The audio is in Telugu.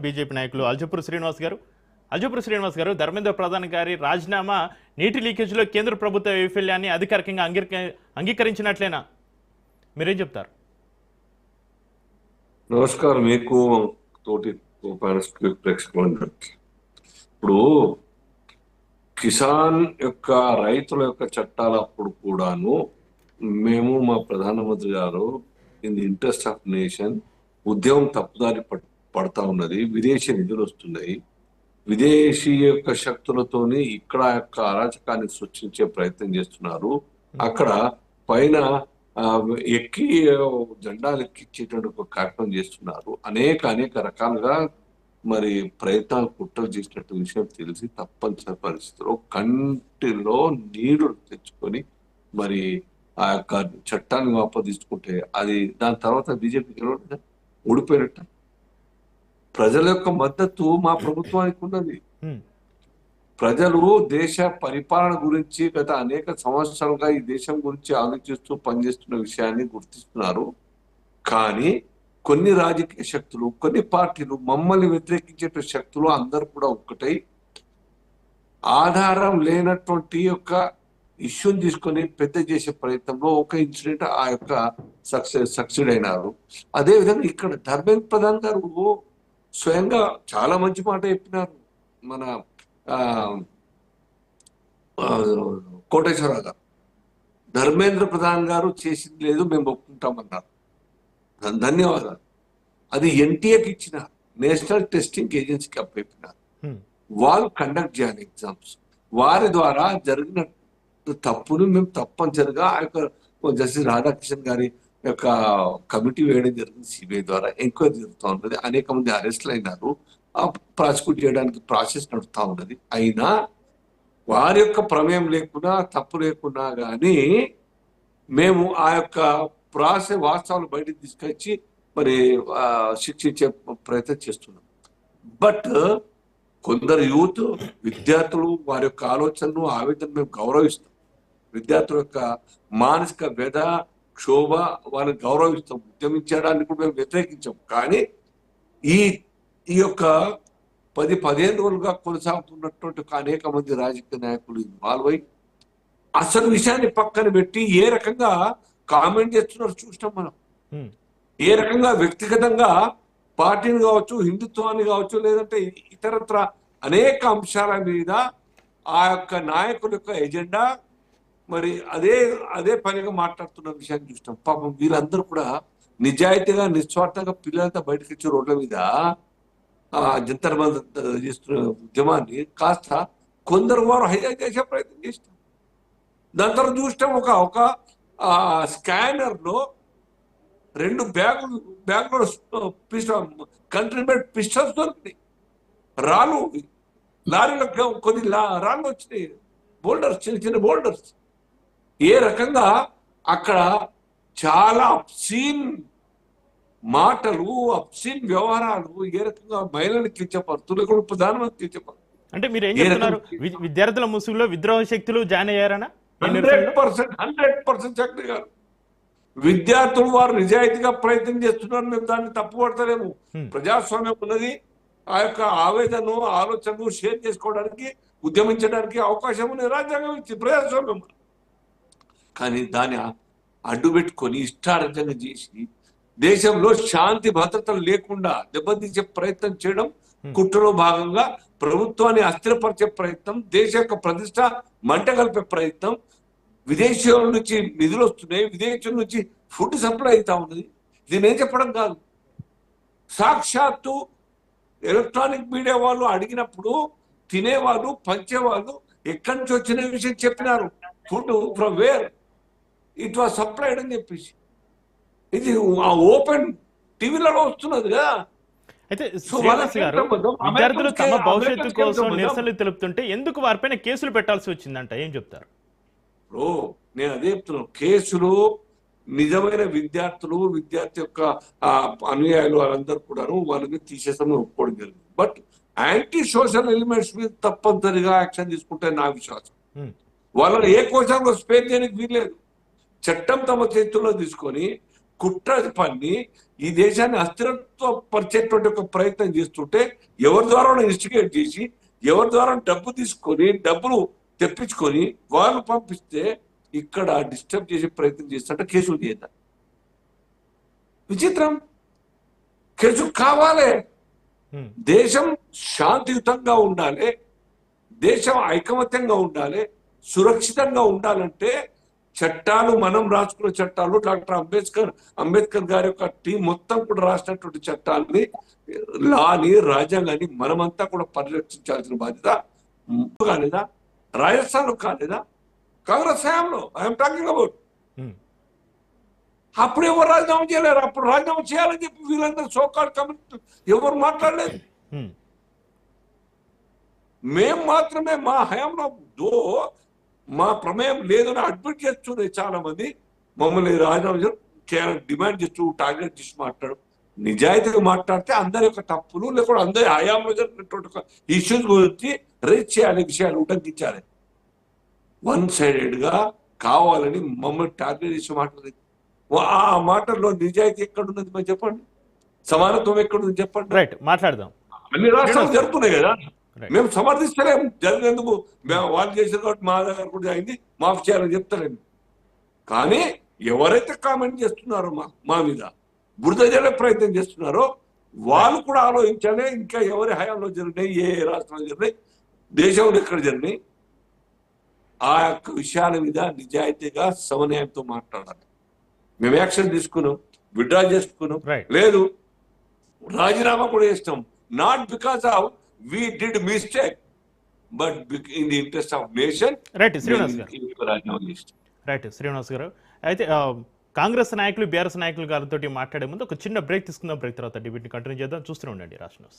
బీజేపీ నాయకులు అల్జపూర్ శ్రీనివాస్ గారు ధర్మేంద్ర ప్రధాన్ గారి రాజీనామా నీటి లీకేజీలో కేంద్ర ప్రభుత్వ వైఫల్యాన్ని అధికారికంగా అంగీకరించినట్లేనా? మీరేం చెప్తారు? నమస్కారం మీకు తోటి ప్రేక్షకులందరికీ. ఇప్పుడు కిసాన్ యొక్క రైతుల యొక్క చట్టాలప్పుడు కూడాను మేము మా ప్రధానమంత్రి గారు in the interest of nation ఉద్యమం తప్పుదారి పడతా ఉన్నది, విదేశీ నిధులు వస్తున్నాయి, విదేశీ యొక్క శక్తులతోని ఇక్కడ యొక్క అరాచకాన్ని సృష్టించే ప్రయత్నం చేస్తున్నారు, అక్కడ పైన ఎక్కి జెండాలు ఎక్కించేటువంటి కార్యక్రమం చేస్తున్నారు, అనేక రకాలుగా మరి ప్రయత్నాలు కుట్రలు చేసినట్టు విషయం తెలిసి తప్పనిసరి పరిస్థితిలో కంటిలో నీళ్లు తెచ్చుకొని మరి ఆ యొక్క చట్టాన్ని వాపసు అది దాని తర్వాత బీజేపీకి ఓడిపోయినట్ట. ప్రజల యొక్క మద్దతు మా ప్రభుత్వానికి ఉన్నది. ప్రజలు దేశ పరిపాలన గురించి గత అనేక సంవత్సరాలుగా ఈ దేశం గురించి ఆలోచిస్తూ పనిచేస్తున్న విషయాన్ని గుర్తిస్తున్నారు. కానీ కొన్ని రాజకీయ శక్తులు, కొన్ని పార్టీలు, మమ్మల్ని వ్యతిరేకించే శక్తులు అందరూ కూడా ఒక్కటై ఆధారం లేనటువంటి యొక్క ఇష్యూని తీసుకొని పెద్ద చేసే ప్రయత్నంలో ఒక ఇన్సిడెంట్ ఆ యొక్క సక్సెడ్ అయినారు. అదేవిధంగా ఇక్కడ ధర్మేంద్ర ప్రధాన్ గారు స్వయంగా చాలా మంచి మాట చెప్పినారు. మన కోటేశ్వరరావు గారు ధర్మేంద్ర ప్రధాన్ గారు చేసింది లేదు, మేము ఒప్పుకుంటామన్నారు. ధన్యవాదాలు. అది ఎన్టీఏకి ఇచ్చిన నేషనల్ టెస్టింగ్ ఏజెన్సీకి అప్పయిపోయినారు. వాళ్ళు కండక్ట్ చేయాలి ఎగ్జామ్స్. వారి ద్వారా జరిగిన తప్పును మేము తప్పనిసరిగా ఆ యొక్క జస్టిస్ రాధాకృష్ణన్ గారి యొక్క కమిటీ వేయడం జరిగింది. సిబిఐ ద్వారా ఎంక్వైరీ జరుగుతూ ఉన్నది. అనేక మంది అరెస్టులు అయినారు. ప్రాసిక్యూట్ చేయడానికి ప్రాసెస్ నడుస్తూ ఉన్నది. అయినా వారి యొక్క ప్రమేయం లేకుండా, తప్పు లేకున్నా కానీ మేము ఆ యొక్క వాస్తవాలు బయటకు తీసుకొచ్చి మరి శిక్షించే ప్రయత్నం చేస్తున్నాం. బట్ కొందరు యూత్ విద్యార్థులు వారి యొక్క ఆలోచనలు, ఆవేదన మేము గౌరవిస్తాం. విద్యార్థుల యొక్క మానసిక వ్యధ, క్షోభ వాళ్ళని గౌరవిస్తాం. ఉద్యమించడానికి కూడా మేము వ్యతిరేకించాం. కానీ ఈ యొక్క 10-15 రోజులుగా కొనసాగుతున్నటువంటి అనేక మంది రాజకీయ నాయకులు ఇన్వాల్వ్ అయ్యి అసలు విషయాన్ని పక్కన పెట్టి ఏ రకంగా కామెంట్ చేస్తున్నారు చూసినాం మనం. ఏ రకంగా వ్యక్తిగతంగా పార్టీని కావచ్చు, హిందుత్వాన్ని కావచ్చు, లేదంటే ఇతరత్ర అనేక అంశాల మీద ఆ యొక్క నాయకుల యొక్క ఎజెండా మరి అదే పనిగా మాట్లాడుతున్న విషయాన్ని చూసినాం. పాపం వీళ్ళందరూ కూడా నిజాయితీగా, నిస్వార్థంగా పిల్లలంతా బయటకు వచ్చి రోడ్ల మీద జంతర్ మంతర్ చేస్తున్న ఉద్యమాన్ని కాస్త కొందరు వారు హైజాక్ చేసే ప్రయత్నం చేసినాం. దాని తర్వాత చూసినాం ఒక స్కానర్ లో 2 బ్యాగులో కంట్రీ మేడ్ పిస్టల్స్ దొరికినాయి. రాళ్ళు, లారీలో కొన్ని రాళ్ళు వచ్చినాయి, బోల్డర్స్, చిన్న బోల్డర్స్. ఏ రకంగా అక్కడ చాలా అబ్సీన్ మాటలు, అబ్సీన్ వ్యవహారాలు, ఏ రకంగా మహిళలు కించపరుతులు, కూడా ప్రధానమంత్రి కించపరుతున్నారు. అంటే మీరు ఏం చెప్తున్నారు? విద్యార్థుల ముసుగులో విద్రోహ శక్తులు జాయిన్ అయ్యారనా? 100% చక్రి గారు, విద్యార్థులు వారు నిజాయితీగా ప్రయత్నం చేస్తున్నారు. మేము దాన్ని తప్పుపడతలేము. ప్రజాస్వామ్యం ఉన్నది. ఆ యొక్క ఆవేదనను, ఆలోచనలు షేర్ చేసుకోవడానికి, ఉద్యమించడానికి అవకాశం ఉన్నది. రాజ్యాంగం ఇచ్చి ప్రజాస్వామ్యం. కానీ దాన్ని అడ్డుపెట్టుకొని ఇష్టార్థంగా చేసి దేశంలో శాంతి భద్రతలు లేకుండా దెబ్బతీసే ప్రయత్నం చేయడం, కుట్రలో భాగంగా ప్రభుత్వాన్ని అస్థిరపరిచే ప్రయత్నం, దేశ యొక్క ప్రతిష్ట మంటగలిపే ప్రయత్నం. విదేశాల నుంచి నిధులు వస్తున్నాయి, విదేశం నుంచి ఫుడ్ సప్లై అవుతా ఉన్నది. దీని ఏం చెప్పడం కాదు. సాక్షాత్తు ఎలక్ట్రానిక్ మీడియా వాళ్ళు అడిగినప్పుడు తినేవాళ్ళు, పంచేవాళ్ళు ఎక్కడి నుంచి వచ్చిన విషయం చెప్పినారు. Food from where it was supplied అని చెప్పేసి ఇది ఓపెన్ టీవీలలో వస్తున్నది కదా. అయితే శ్రీనివాస్ గారు, విద్యార్థులు తమ భవిష్యత్తు కోసం నిరసనలు తెలుపుతుంటే ఎందుకు వారిపైన కేసులు పెట్టాల్సి వచ్చిందంట, ఏం చెప్తారు? నేను అదే చెప్తున్నాను. కేసులు నిజమైన విద్యార్థి యొక్క అనుయాయులు వాళ్ళందరూ కూడాను వాళ్ళని తీసేస్తామని ఒప్పుకోవడం జరిగింది. బట్ యాంటీ సోషల్ ఎలిమెంట్స్ మీద తప్పనిసరిగా యాక్షన్ తీసుకుంటే నా విశ్వాసం. వాళ్ళని ఏ కోశాల్లో స్పేర్ చేయడానికి వీల్లేదు. చట్టం తమ చేతుల్లో తీసుకొని కుట్ర పన్ని ఈ దేశాన్ని అస్థిరత్వ పరిచేటువంటి ఒక ప్రయత్నం చేస్తుంటే ఎవరి ద్వారా ఇన్స్టిగేట్ చేసి ఎవరి ద్వారా డబ్బు తీసుకొని డబ్బులు తెప్పించుకొని వాళ్ళు పంపిస్తే ఇక్కడ డిస్టర్బ్ చేసే ప్రయత్నం చేస్తుంటే కేసులు చేద్దాం. విచిత్రం. కేసు కావాలి. దేశం శాంతియుతంగా ఉండాలి, దేశం ఐకమత్యంగా ఉండాలి, సురక్షితంగా ఉండాలంటే చట్టాలు మనం రాసుకున్న చట్టాలు డాక్టర్ అంబేద్కర్ గారి యొక్క టీం మొత్తం కూడా రాసినటువంటి చట్టాలని లాని రాజ్యాంగాన్ని మనమంతా కూడా పరిరక్షించాల్సిన బాధ్యత కాలేదా? రాజస్థాన్ కాలేదా? కాంగ్రెస్ హయాంలో ఐఎమ్ టాకింగ్ అబౌట్. అప్పుడు ఎవరు రాజీనామా చేయలేరు. అప్పుడు రాజీనామా చేయాలని చెప్పి వీళ్ళందరూ సోకాల్ కమిటీ ఎవరు మాట్లాడలేదు. మేము మాత్రమే మా హయాంలో మా ప్రమేయం లేదని అడ్మిట్ చేస్తున్నాయి చాలా మంది. మమ్మల్ని రాజీనామా చేయాలని డిమాండ్ చేస్తూ టార్గెట్ చేసి మాట్లాడు. నిజాయితీగా మాట్లాడితే అందరి యొక్క తప్పులు లేకపోతే అందరి హయాంలో జరిగినటువంటి ఇష్యూస్ గురించి రేజ్ చేయాలి, విషయాలు ఉటంకించాలి. వన్ సైడెడ్ గా కావాలని మమ్మల్ని టార్గెట్ చేసి మాట్లాడలేదు. ఆ మాటల్లో నిజాయితీ ఎక్కడున్నది మరి చెప్పండి, సమానత్వం ఎక్కడుంది చెప్పండి. రైట్, మాట్లాడదాం. అన్ని రాష్ట్రాలు జరుగుతున్నాయి కదా, మేము సమర్థిస్తలేము. జరిగేందుకు వాళ్ళు చేసిన కాబట్టి మా దగ్గర కూడా అయింది, మాఫ్ చేయాలని చెప్తలేము. కానీ ఎవరైతే కామెంట్ చేస్తున్నారో మా మీద బురద జల్లే ప్రయత్నం చేస్తున్నారో వాళ్ళు కూడా ఆలోచించాలి. ఇంకా ఎవరి హయాంలో జరిగినాయి, ఏ రాష్ట్రంలో జరిగినాయి, దేశంలో ఎక్కడ జరిగినాయి, ఆ యొక్క విషయాల మీద నిజాయితీగా సమన్వయంతో మాట్లాడాలి. మేము యాక్షన్ తీసుకున్నాం, విత్డ్రా చేసుకున్నాం, లేదు రాజీనామా కూడా చేస్తాం. Not because of we did mistake, but in the interest of nation. Right Srinivas గారు, అయితే కాంగ్రెస్ నాయకులు బీఆర్ఎస్ నాయకులు గారితో మాట్లాడే ముందు ఒక చిన్న బ్రేక్ తీసుకుందాం. బ్రేక్ తర్వాత డిబేట్ని కంటిన్యూ చేద్దాం. చూస్తూనే ఉండండి రాష్ట్ర న్యూస్.